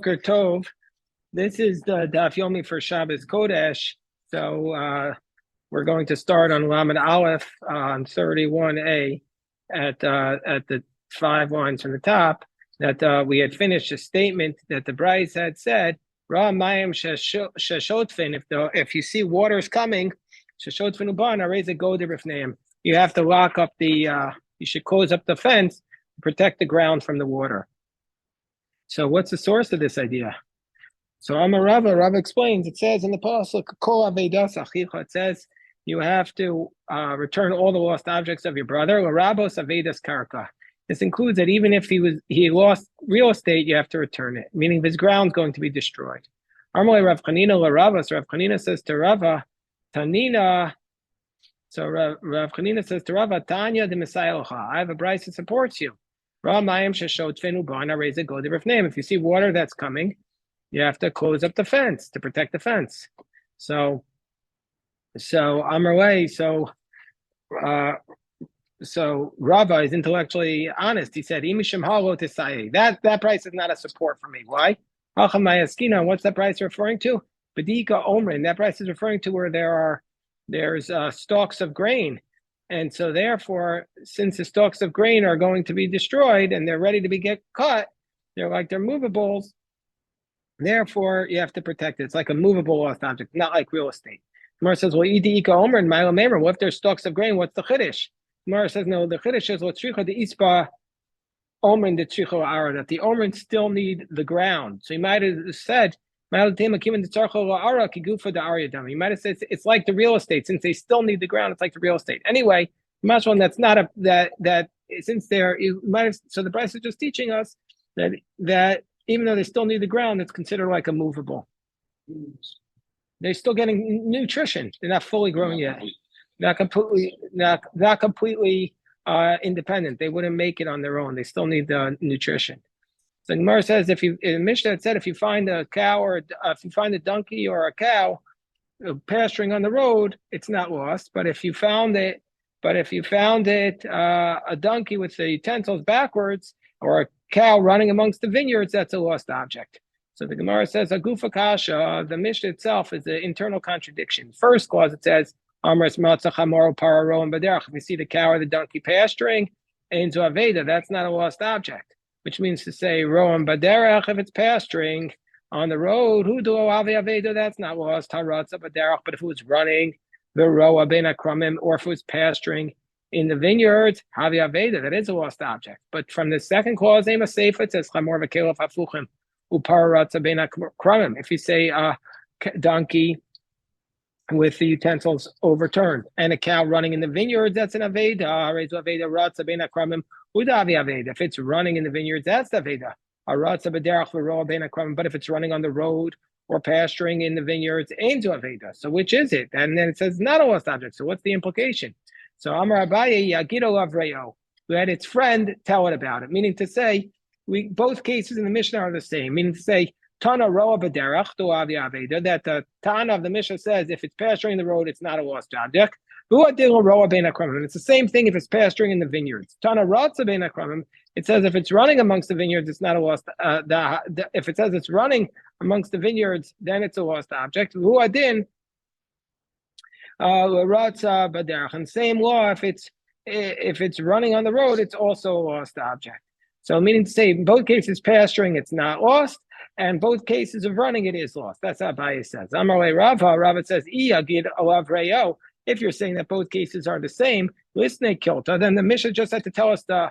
Boker Tov. This is the Daf Yomi for Shabbos Kodesh. So we're going to start on Lamed Aleph on 31a at the 5 lines from the top. That we had finished a statement that the Bryce had said, Ra Mayim Sheshotfin. If you see waters coming, Sheshotfin Uban, raise a go name. You have to lock up you should close up the fence to protect the ground from the water. So what's the source of this idea? So Rava explains, it says in the pasuk, Kol Avedas Achicha, it says you have to return all the lost objects of your brother. Larabos Avedas Karka. This includes that even if he lost real estate, you have to return it, meaning his ground's going to be destroyed. Armale Rav Chanina Laravas, Rav Chanina says to Rava, Tanina. So Rav Chanina says to Rava, Tanya de Messiah, I have a brayso that supports you. If you see water that's coming, you have to close up the fence to protect the fence. So Amarle, so Rava is intellectually honest. He said, that price is not a support for me. Why? What's that price referring to? Badika Omrin. That price is referring to where there's stalks of grain. And so therefore, since the stalks of grain are going to be destroyed and they're ready to get cut, they're movables. Therefore, you have to protect it. It's like a movable lost object, not like real estate. Gemara says, well, what if there's stalks of grain? What's the chiddush? Gemara says, no, the chiddush is the ispa omrin the tzricha ara, that the omrin still need the ground. So you might have said, you might have said it's like the real estate. Since they still need the ground, it's like the real estate. Anyway, one that's not that since they're, you might have, so the price is just teaching us that even though they still need the ground, it's considered like a movable. They're still getting nutrition. They're not fully grown yet. Not completely independent. They wouldn't make it on their own. They still need the nutrition. So Gemara says, in Mishnah it said, if you find a cow or if you find a donkey or a cow pasturing on the road, it's not lost. But if you found it, a donkey with the utensils backwards or a cow running amongst the vineyards, that's a lost object. So the Gemara says, Agufa Kasha, the Mishnah itself is an internal contradiction. First clause it says, Amras Matzah Chamor Pararo and Baderach. If you see the cow or the donkey pasturing, Ein Zu Aveda, that's not a lost object. Which means to say, Roam Baderach, if it's pasturing on the road, Hudu Avi Aveda, that's not lost, Haratza Baderach. But if it was running, the Roa Ben Akramim, or if it was pasturing in the vineyards, Havi Aveda, that is a lost object. But from the second clause, Ema Seifa, it says, Chamor Vakelov Hafuchim, Uparatza Ben Akramim. If you say donkey with the utensils overturned, and a cow running in the vineyards, that's an Aveda, Rezu Aveda, Ratza Ben Akramim, if it's running in the vineyards, that's the Aveda. But if it's running on the road or pasturing in the vineyards, ain't to Aveda. So which is it? And then it says not a lost object. So what's the implication? So Amar Abaye Yagido Avreyo, who had its friend tell it about it. Meaning to say, both cases in the Mishnah are the same. Meaning to say, Tana Roa B'derach to Avi Aveda, that the Tana of the Mishnah says if it's pasturing the road, it's not a lost object. It's the same thing if it's pasturing in the vineyards. Tana Ratza Ben Akramim, it says if it's running amongst the vineyards, it's not a lost. If it says it's running amongst the vineyards, then it's a lost object. Ruadin Ratza Baderach, and same law if it's running on the road, it's also a lost object. So meaning to say, in both cases pasturing, it's not lost, and both cases of running, it is lost. That's how Abaye says. Amarle Rava says, Iyagid Alav Reyo. If you're saying that both cases are the same, listen, Kilta, then the Mishnah just had to tell us the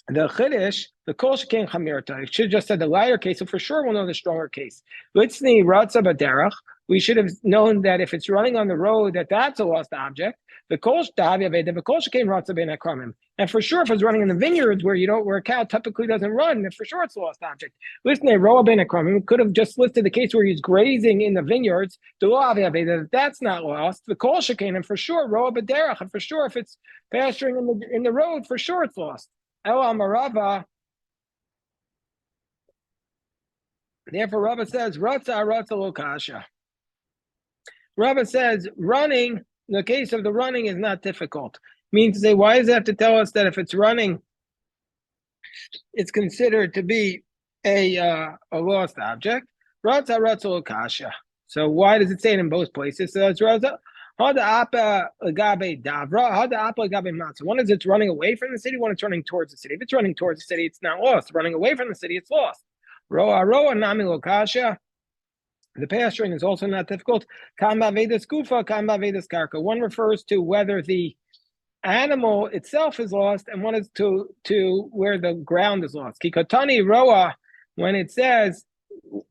Chiddush, the Kol Sheken Chamirta. It should have just said the lighter case, so for sure we'll know the stronger case. Litzni Ratza Baderach, we should have known that if it's running on the road, that's a lost object. The Kol Sheken Ratza Ben Akramim. And for sure, if it's running in the vineyards where a cow typically doesn't run, then for sure it's a lost object. Listen, Roa Ben Akramim could have just listed the case where he's grazing in the vineyards. That's not lost. The Kol Sheken, and for sure Roa Baderach, and for sure if it's pasturing in the road, for sure it's lost. Ela Marava. Therefore, Rava says Ratza Lokasha. Rava says running. The case of the running is not difficult. Means to say, why does it have to tell us that if it's running, it's considered to be a lost object. Ratza ratza kasha. So why does it say it in both places? So it's ratza. Hada apa agabe davra. Hada apa agabe matzah. One is it's running away from the city. One it's running towards the city. If it's running towards the city, it's not lost. Running away from the city, it's lost. Roa roa nami lokasha. The pasturing is also not difficult. Kamba vedas kufa, kamba vedas karka. One refers to whether the animal itself is lost, and one is to where the ground is lost. Kikotani roa, when it says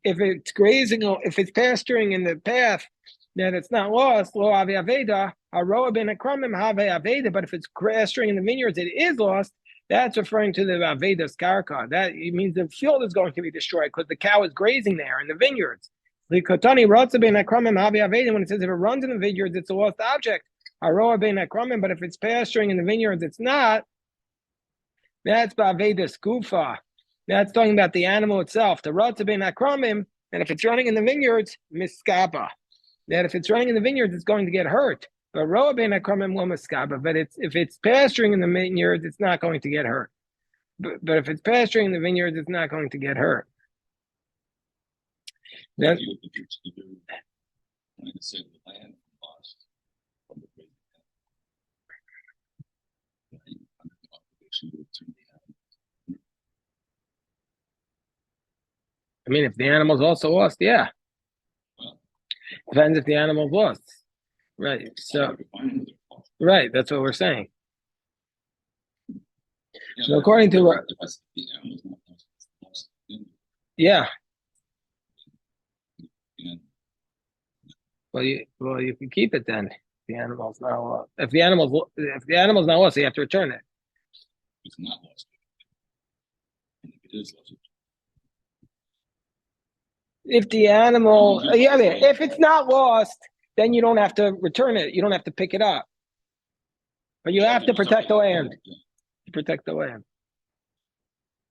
if it's grazing, if it's pasturing in the path, then it's not lost. Lo ave aveda, haroa ben akramim have aveda. But if it's pasturing in the vineyards, it is lost. That's referring to the avedas karka. That means the field is going to be destroyed because the cow is grazing there in the vineyards. The kotani rotza ben akramim have aveda. When it says if it runs in the vineyards, it's a lost object. Haroa ben akramim. But if it's pasturing in the vineyards, it's not. That's ba'avedas kufa. That's talking about the animal itself. The rotza ben akramim. And if it's running in the vineyards, miskaba. That if it's running in the vineyards, it's going to get hurt. But roa ben akramim lo miskaba. But if it's pasturing in the vineyards, it's not going to get hurt. But if it's pasturing in the vineyards, it's not going to get hurt. That's, I mean, if the animal's also lost, yeah. Depends if the animal's lost. Right. So, right. That's what we're saying. So according to, yeah. Well, you can keep it then. The animal's not lost. If the animal's not lost, you have to return it. It's not lost. And if it is lost, if the animal, yeah, if it's not lost, then you don't have to return it. You don't have to pick it up. But you have to protect the land. Protect the land.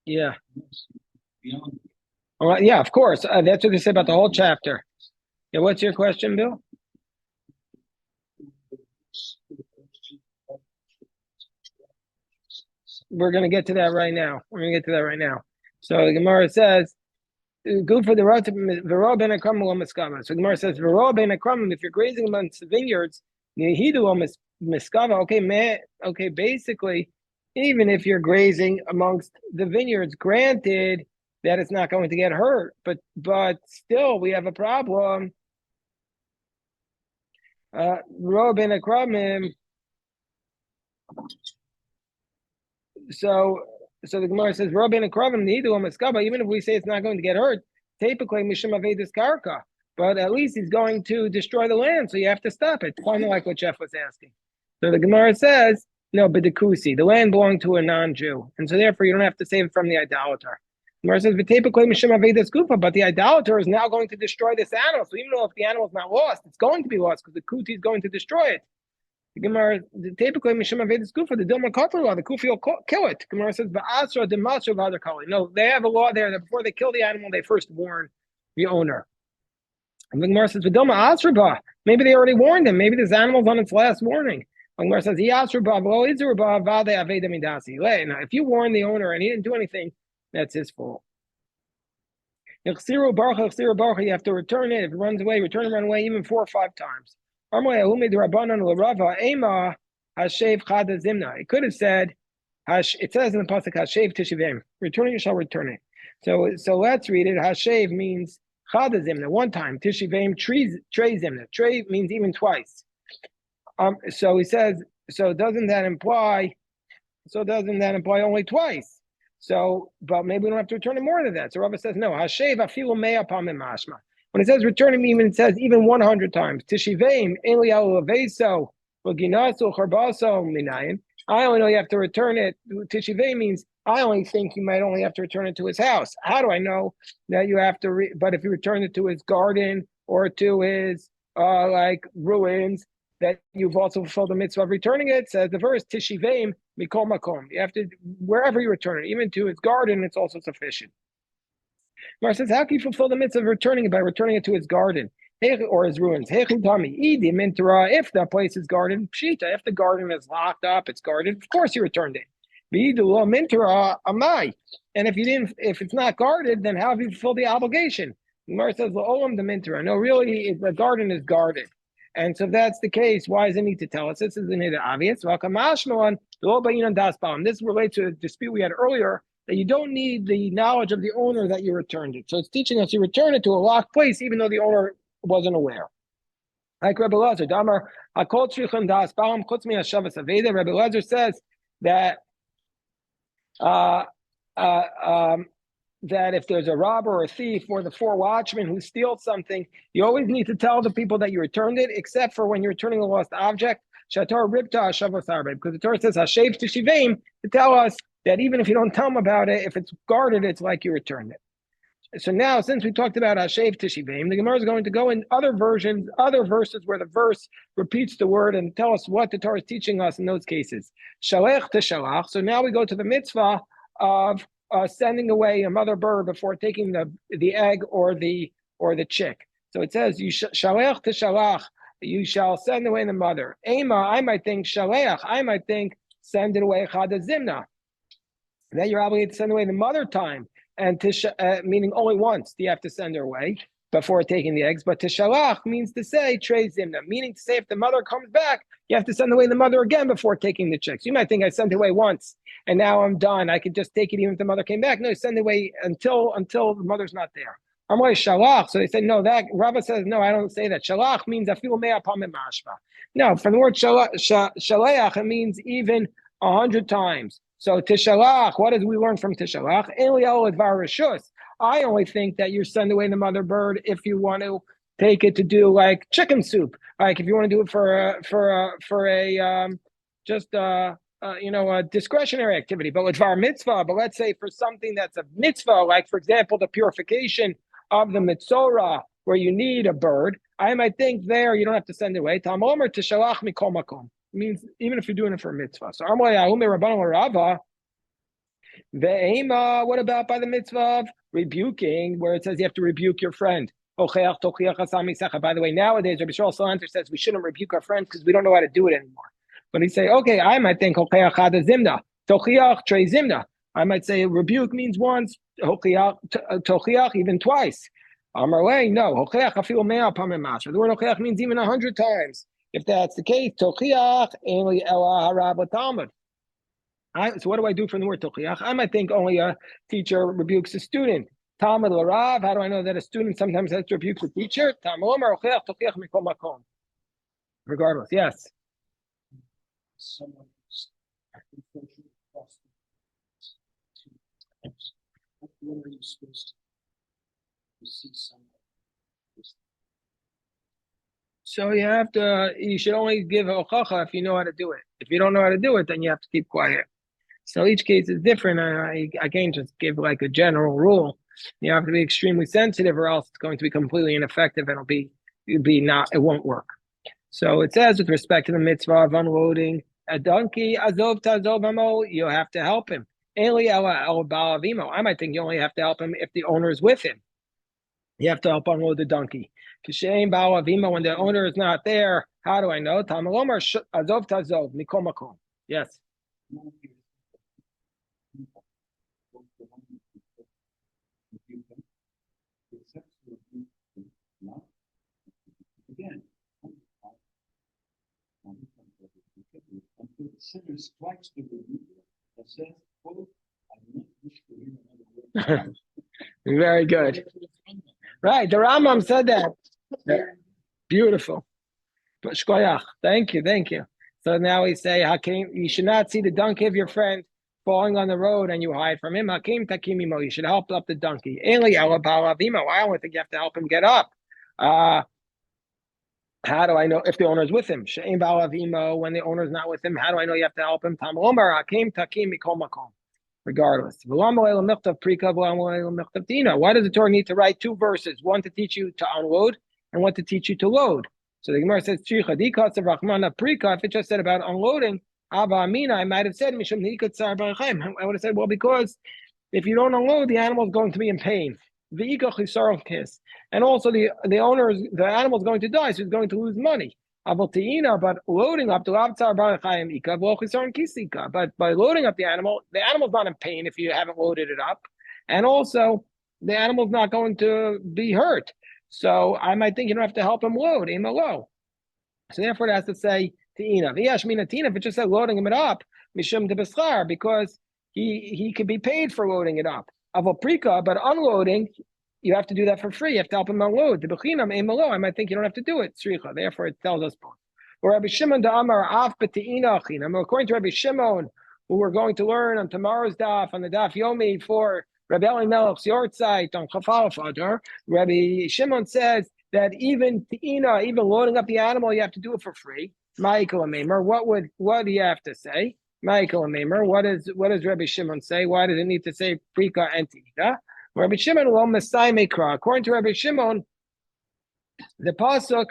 Yeah. All right. Yeah, of course. That's what they say about the whole chapter. Yeah. What's your question, Bill? We're going to get to that right now. So the Gemara says, go for the Vero ben Akram lo miskava. So the Gemara says, Vero ben Akram, if you're grazing amongst the vineyards, Yehidu lo miskava. Okay, basically, even if you're grazing amongst the vineyards, granted that it's not going to get hurt, but still we have a problem. Vero ben Akramim. So the Gemara says, even if we say it's not going to get hurt, typically Mishum Avedis Karka, but at least he's going to destroy the land, so you have to stop it. Kind of like what Jeff was asking. So the Gemara says, no, but the land belonged to a non-Jew, and so therefore you don't have to save it from the idolater. The Gemara says, typically Mishum Avedis Kufa, but the idolater is now going to destroy this animal. So even though if the animal is not lost, it's going to be lost because the Kuti is going to destroy it. The Gemara, typically, Mishum Avedis Kufa, the Dilma Kotla, the Kufi will kill it. The Gemara says, "Ba'asra demasra v'adar kali." No, they have a law there that before they kill the animal, they first warn the owner. And the Gemara says, "V'dilma asra." Maybe they already warned him. Maybe this animal's on its last warning. The Gemara says, "Asra v'lo izur v'ade aveda midasi." Now, if you warn the owner and he didn't do anything, that's his fault. You have to return it. If it runs away, return it, run away even 4 or 5 times. It could have said, it says in the pasuk, Hashev tishivim, return it, you shall return it. So let's read it. Hashev means chadazimna, one time. Tishivim, trezimna. Tre means even twice. So he says, doesn't that imply only twice? So, but maybe we don't have to return it more than that. So Rava says, no, Hashev afilu mea pamim mashma. When it says return him, even it says even 100 times. Tishiveim eliyahu aveso v'ginasu charbaso minayin. I only know you have to return it. Tishiveim means I only think you might only have to return it to his house. How do I know that you have to? But if you return it to his garden or to his ruins, that you've also fulfilled the mitzvah of returning it. Says the verse Tishiveim mikol makom. You have to wherever you return it, even to his garden, it's also sufficient. Mar says, how can you fulfill the mitzvah of returning it by returning it to his garden or his ruins? If that place is guarded, pshita, if the garden is locked up, it's guarded, of course you returned it. V'idula mintra amai. And if it's not guarded, then how have you fulfilled the obligation? Gemara says la'olam the mintra. No, really, the garden is guarded. And so if that's the case, why does it need to tell us? This isn't it obvious. This relates to a dispute we had earlier that you don't need the knowledge of the owner that you returned it. So it's teaching us you return it to a locked place, even though the owner wasn't aware. Like Rebbe Lezer, Damar Hakol Tzrichim Das Baum Chutz Mi Hashavas Aveda. Rebbe Lezer says that that if there's a robber or a thief or the four watchmen who steal something, you always need to tell the people that you returned it, except for when you're returning a lost object. Shator Ribta Hashavas Arbe, because the Torah says Hashav Teshivim to tell us that even if you don't tell them about it, if it's guarded, it's like you returned it. So now, since we talked about Hashav Teshivim, the Gemara is going to go in other versions, other verses where the verse repeats the word and tell us what the Torah is teaching us in those cases. Shalech Teshalach. So now we go to the mitzvah of sending away a mother bird before taking the egg or the chick. So it says, Shalech Teshalach, you shall send away the mother. Ema, I might think Shaleach, I might think send it away Chada Zimna. That you're obligated to send away the mother time. And meaning only once do you have to send her away before taking the eggs. But tishalach means to say trei zimna, meaning to say if the mother comes back, you have to send away the mother again before taking the chicks. You might think I sent it away once and now I'm done. I could just take it even if the mother came back. No, send it away until the mother's not there. I'm like shalach. So they said no. That Rava says no. I don't say that. Shalach means afilu mea pamim mashma. No, from the word shaleach, it means even 100 times. So tishalach, what did we learn from tishalach? I only think that you send away the mother bird if you want to take it to do like chicken soup, like if you want to do it for a discretionary activity. But with var mitzvah, but let's say for something that's a mitzvah, like for example the purification of the mitzorah, where you need a bird, I might think there you don't have to send it away. Tam omer tishalach mikol makom. Means even if you're doing it for a mitzvah. So what about by the mitzvah of rebuking, where it says you have to rebuke your friend? By the way, nowadays Rabbi Shmuel Salanter says we shouldn't rebuke our friends because we don't know how to do it anymore. But he say, okay, I might think I might say rebuke means once, tochiach even twice. Amarle, no. The word hochiach means even 100 times. If that's the case, tochiach ainli ela harab talmud. So what do I do from the word tochiach? I might think only a teacher rebukes a student. Talmud l'rav. How do I know that a student sometimes has to rebuke a teacher? Talmud tochiach mikol makom. Regardless, yes. When are you supposed to see someone? So you should only give hochacha if you know how to do it. If you don't know how to do it, then you have to keep quiet. So each case is different. I can't just give like a general rule. You have to be extremely sensitive or else it's going to be completely ineffective and it won't work. So it says with respect to the mitzvah of unloading a donkey, azov tazov amo, you have to help him. Eli ela ba'al avimo. I might think you only have to help him if the owner is with him. You have to help unload the donkey. Kishein ba'al avimo, when the owner is not there, how do I know? Tamalomar azov tazov mikol makom. Yes. Again, until the sinner strikes the rebuker and says, quote, I do not wish to hear another word. Very good. Right, the Rambam said that. Beautiful. Shkoyach. Thank you. So now we say, Hakim, you should not see the donkey of your friend falling on the road and you hide from him. Hakim takimimo. You should help up the donkey. Eli ela ba'al avimo. I don't think you have to help him get up. How do I know if the owner is with him? She'ein ba'al avimo. When the owner is not with him, how do I know you have to help him? Tam omer hakim takim mikol makom. Regardless. Why does the Torah need to write two verses? One to teach you to unload and one to teach you to load. So the Gemara says, if it just said about unloading, I might have said, I would have said, well, because if you don't unload, the animal is going to be in pain. And also the animal is going to die, so he's going to lose money. But loading up but by loading up the animal's not in pain if you haven't loaded it up, and also the animal's not going to be hurt. So I might think you don't have to help him load, so therefore it has to say Tina. If it just said loading him it up, Mishum de Beschar, because he could be paid for loading it up. Avoprika, but unloading, you have to do that for free. You have to help him unload. The Bechinam Emalo, I might think you don't have to do it. Sricha. Therefore it tells us both. Or Rabbi Shimon da Amar Af B'Te'ina Achinam. According to Rabbi Shimon, who we're going to learn on tomorrow's daf, on the daf Yomi for Rabbi Elimelech's Yortzeit on Chafal Fadar, Rabbi Shimon says that even Te'ina, even loading up the animal, you have to do it for free. Michael Amemer, what do you have to say? Michael Amemer, what does Rabbi Shimon say? Why does it need to say Prika and Te'ina? Rabbi Shimon will Messiah Mekra. According to Rabbi Shimon, the pasuk,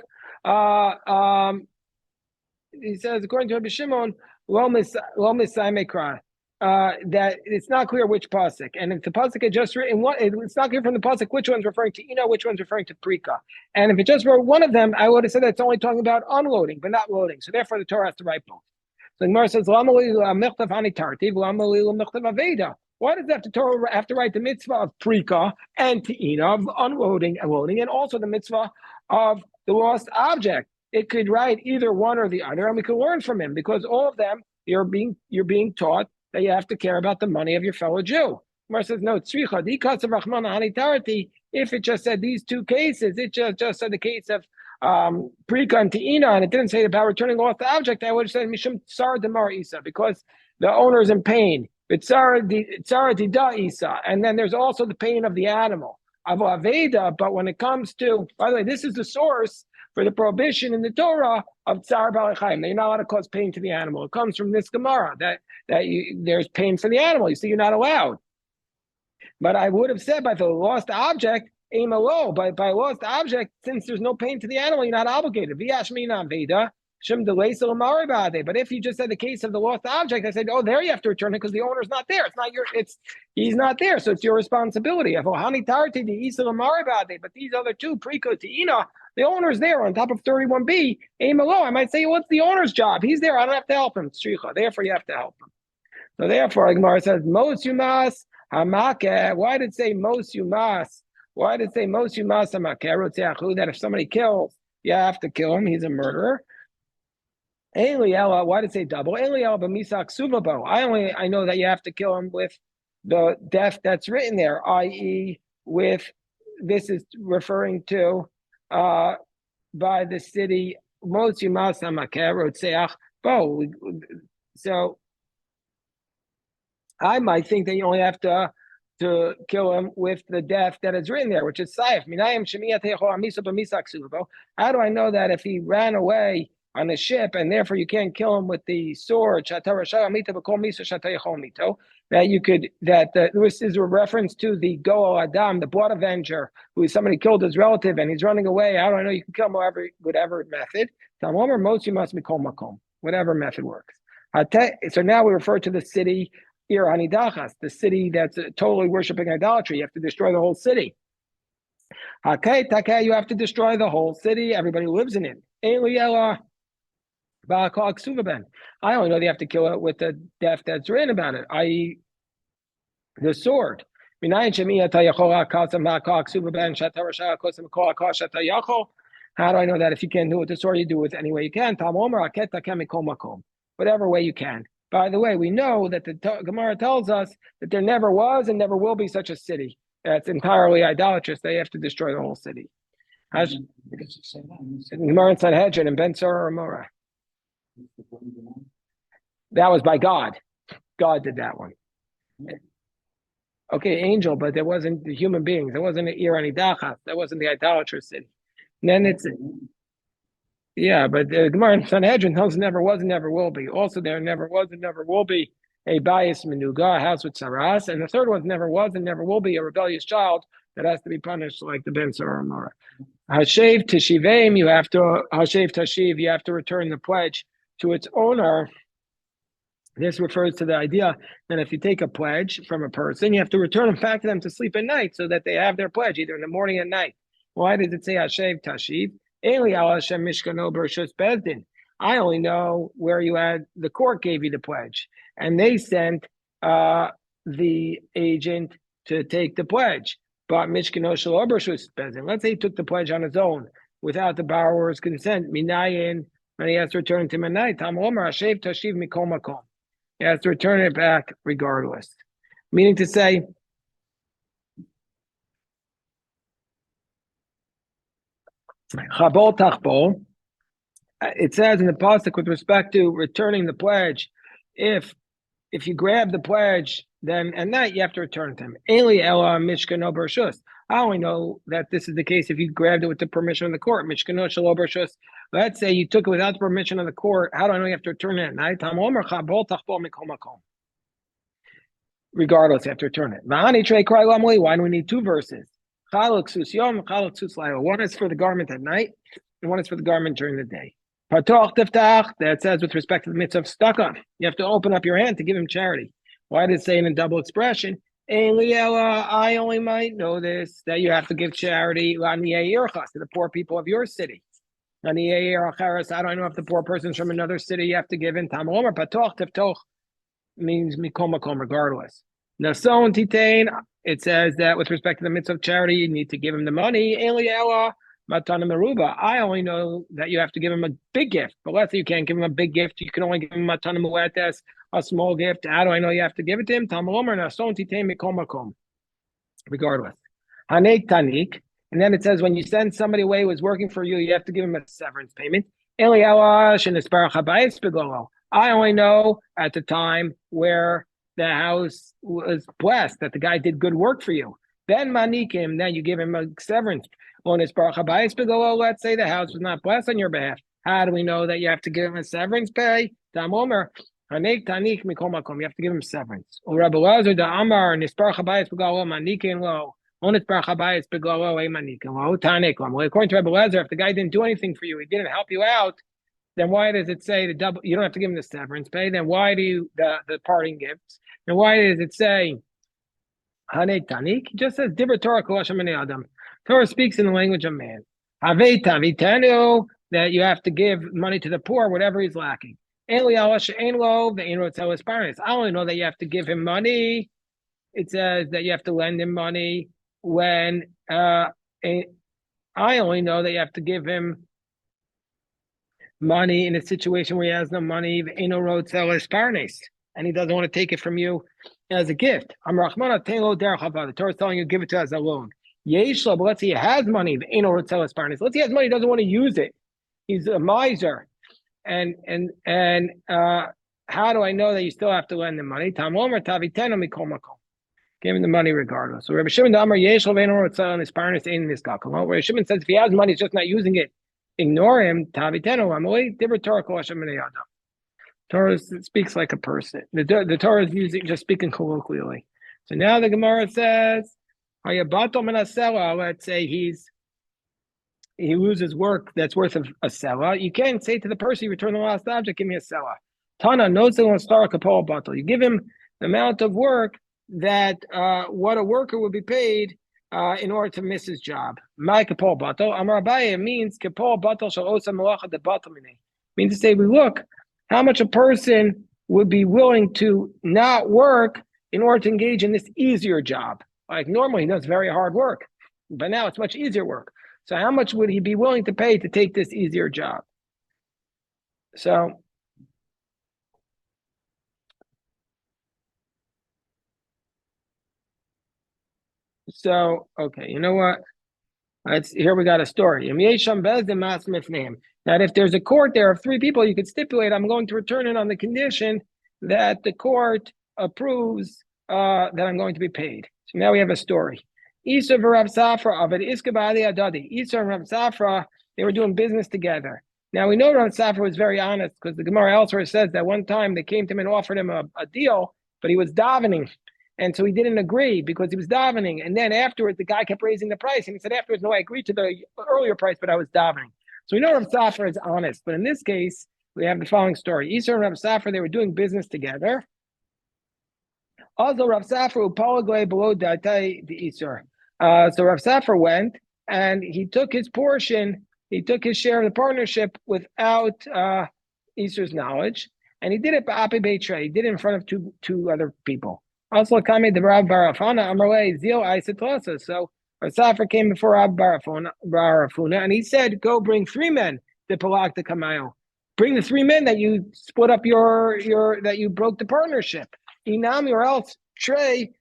he says, according to Rabbi Shimon, lo Messiah Mekra. That it's not clear which pasuk, and if the pasuk had just written what, it's not clear from the pasuk which one's referring to which one's referring to prika. And if it just wrote one of them, I would have said that it's only talking about unloading, but not loading. So therefore, the Torah has to write both. So the Gemara says, why does the Torah have to write the mitzvah of prika and te'ina, of unloading and loading, and also the mitzvah of the lost object? It could write either one or the other, and we can learn from him, because all of them you're being taught that you have to care about the money of your fellow Jew. Gemara says, no, if it just said these two cases, it just said the case of Prika and Te'ina, and it didn't say about returning off the object, I would have said Mishum Tsar Demar Isa, because the owner is in pain. Tsar Dida Isa, and then there's also the pain of the animal. Aveda, but when it comes to, by the way, this is the source for the prohibition in the Torah of Tsar Balachayim, that you're not allowed to cause pain to the animal. It comes from this Gemara, that there's pain for the animal. You see, you're not allowed. But I would have said by the lost object, aim low. By lost object, since there's no pain to the animal, you're not obligated. But if you just said the case of the lost object, I said, oh, there you have to return it because the owner's not there. He's not there, so it's your responsibility. But these other two, Priko Te'ina, the owner's there on top of 31b. Aim low. I might say, what's the owner's job? He's there. I don't have to help him. Therefore, you have to help him. So therefore, Gemara says, Mos Yumas Hamake. Why did it say Mos Yumas? Why did it say Mos Yumas Hamake? That if somebody kills, you have to kill him. He's a murderer. Why did it say double? I know that you have to kill him with the death that's written there, i.e., with this is referring to by the city Mos Yumas Hamake. So I might think that you only have to kill him with the death that is written there, which is saif. How do I know that if he ran away on a ship and therefore you can't kill him with the sword? That you could, this is a reference to the Goel Adam, the blood avenger, who somebody killed his relative and he's running away. How do I know you can kill him whatever method? Most you must be makom, whatever method works. So now we refer to the city Ir Hanidachas, the city that's totally worshiping idolatry. You have to destroy the whole city. You have to destroy the whole city. Everybody lives in it. I only know that you have to kill it with the death that's written about it, i.e., the sword. How do I know that if you can't do it with the sword, you do it any way you can? Whatever way you can. By the way, we know that the Gemara tells us that there never was and never will be such a city that's entirely idolatrous. They have to destroy the whole city. Gemara in Sanhedrin and Ben Sora Amora. That was by God. God did that one. Okay, angel, but there wasn't the human beings. There wasn't an Ir Anidachas. That wasn't the idolatrous city. And then it's... Yeah, but the Gemara in Sanhedrin tells never was and never will be. Also, there never was and never will be a bias menuga, a house with saras. And the third one never was and never will be a rebellious child that has to be punished like the Ben Saramara. Hashev Teshivim, you have to return the pledge to its owner. This refers to the idea that if you take a pledge from a person, you have to return them back to them to sleep at night so that they have their pledge either in the morning or night. Why does it say Hashev Tashiv? I only know where you had the court gave you the pledge, and they sent the agent to take the pledge. But Mishkano Shelo B'Reshus Bezdin. Let's say he took the pledge on his own without the borrower's consent. Minayin, and he has to return it to him at night. Tam Omer Hashev Tashiv Mikol Makom. He has to return it back regardless. Meaning to say, Chabol Tachbol. It says in the pasuk with respect to returning the pledge, if you grab the pledge, then at night you have to return it to him. Eli Ela Mishkano B'Reshus. I only know that this is the case if you grabbed it with the permission of the court. Mishkano Shelo B'Reshus. Let's say you took it without the permission of the court. How do I know you have to return it at night? Regardless, you have to return it. Why do we need two verses? One is for the garment at night, and one is for the garment during the day. That says with respect to the mitzvah of tzedakah, you have to open up your hand to give him charity. Why did it say in a double expression? I only might know this, that you have to give charity to the poor people of your city. How do I know if the poor person's from another city? You have to give in. Means mikol makom, regardless. Nason titain, it says that with respect to the mitzvah of charity, you need to give him the money. I only know that you have to give him a big gift, but let's say you can't give him a big gift. You can only give him matana muetes, a small gift. How do I know you have to give it to him? Regardless. Hanek tanik, and then it says when you send somebody away who is working for you, you have to give him a severance payment. I only know at the time where the house was blessed, that the guy did good work for you. Then manikim, then you give him a severance. Let's say the house was not blessed on your behalf. How do we know that you have to give him a severance pay? You have to give him severance. According to Rebbe Lezer, if the guy didn't do anything for you, he didn't help you out, then why does it say the double? You don't have to give him the severance pay. Then why do you the parting gifts? And why does it say Hanek Tanik? It just says Dibber Torah Kolashim Adam. Torah speaks in the language of man. Havei Tavitenu, that you have to give money to the poor, whatever he's lacking. I only know that you have to give him money. It says that you have to lend him money when I only know that you have to give him money in a situation where he has no money, and he doesn't want to take it from you as a gift. The Torah is telling you give it to us as a loan. But let's say he has money, let's say he has money, he doesn't want to use it. He's a miser. And how do I know that you still have to lend him money? Give him the money regardless. So Rabbi Shimon says if he has money, he's just not using it. Ignore him. Torah speaks like a person. The Torah is just speaking colloquially. So now the Gemara says, let's say he loses work that's worth a sela. You can't say to the person, you return the lost object, give me a sela. Tana, no star kapol bottle. You give him the amount of work that what a worker would be paid in order to miss his job. My kapol batal amar Abaye means kapol batal shal osa malacha de batal mine. Means to say we look how much a person would be willing to not work in order to engage in this easier job. Like normally he does very hard work, but now it's much easier work. So how much would he be willing to pay to take this easier job? So okay, you know what? Here we got a story. That if there's a court there of three people, you could stipulate, I'm going to return it on the condition that the court approves that I'm going to be paid. So now we have a story. Isa and Rav Safra, they were doing business together. Now we know Rav Safra was very honest because the Gemara elsewhere says that one time they came to him and offered him a deal, but he was davening. And so he didn't agree because he was davening. And then afterwards, the guy kept raising the price. And he said afterwards, no, I agreed to the earlier price, but I was davening. So we know Rav Safra is honest. But in this case, we have the following story. Isa and Rav Safra, they were doing business together. Also, Rav Safra, upalagle below datai the Isur. So Rav Safra went and he took his portion. He took his share of the partnership without Easter's knowledge, and he did it by Api Beitra. He did it in front of two other people. Also, Kami the Rav Barafana Amarle Zil Isatosa. So Safra came before Rav Barafuna, and he said, "Go bring 3 men to Palak the Kamayo. Bring the 3 men that you split up your that you broke the partnership. Inami or else Trey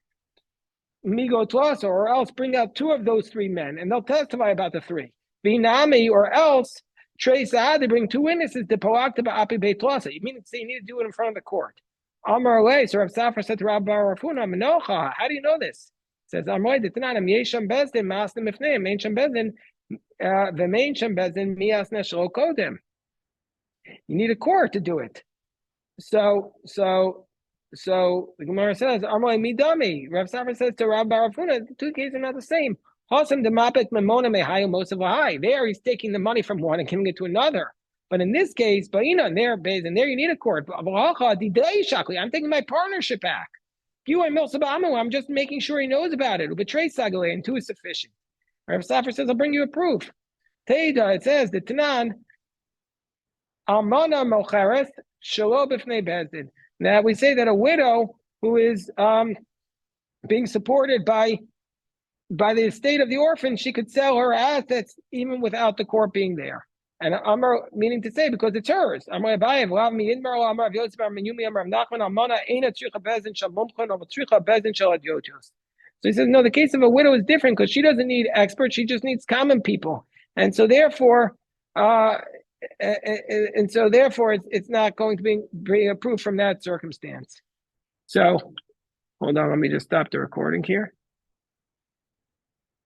Migo Tlosa, or else bring out 2 of those 3 men, and they'll testify about the 3. Binami, or else Trey Saad, they bring 2 witnesses to Palak Api Beit Tlosa. You mean you need to do it in front of the court? Amar Le, so Rav Safra said to Rav Barafuna, Menocha, how do you know this? Says Amar Ditanam Yesham Bezdin Masnim Ifneim Main Sham Bezdin the Main Sham Bezdin Mias Neshlo Kodem. You need a court to do it. So the Gemara says, Amar Midami. Rav Safra says to Rav Barafuna, the 2 cases are not the same. Hasam Demapik Memona Mehayo Mosav Lahai. There he's taking the money from one and giving it to another. But in this case, Baina, and there you need a court. I'm taking my partnership back. I'm just making sure he knows about it. Betray Sagale, and 2 is sufficient. Rav Safra says, I'll bring you a proof. Teida, it says, the Tanan, Almana Mocheres, Shalo B'fnei Bezdin. Now we say that a widow who is being supported by the estate of the orphan, she could sell her assets even without the court being there. And Amar, meaning to say, because it's hers. Amar Abayev, Rav Miyidmar, Amar Yosef, Amar Menyumi, Amar Nachman, Amana, Eina Tzricha Bezdin Shal Mumchan, or Tzricha Bezdin Shal Adyotos. So he says, no, the case of a widow is different because she doesn't need experts; she just needs common people, and so therefore, it's not going to be approved from that circumstance. So, hold on, let me just stop the recording here.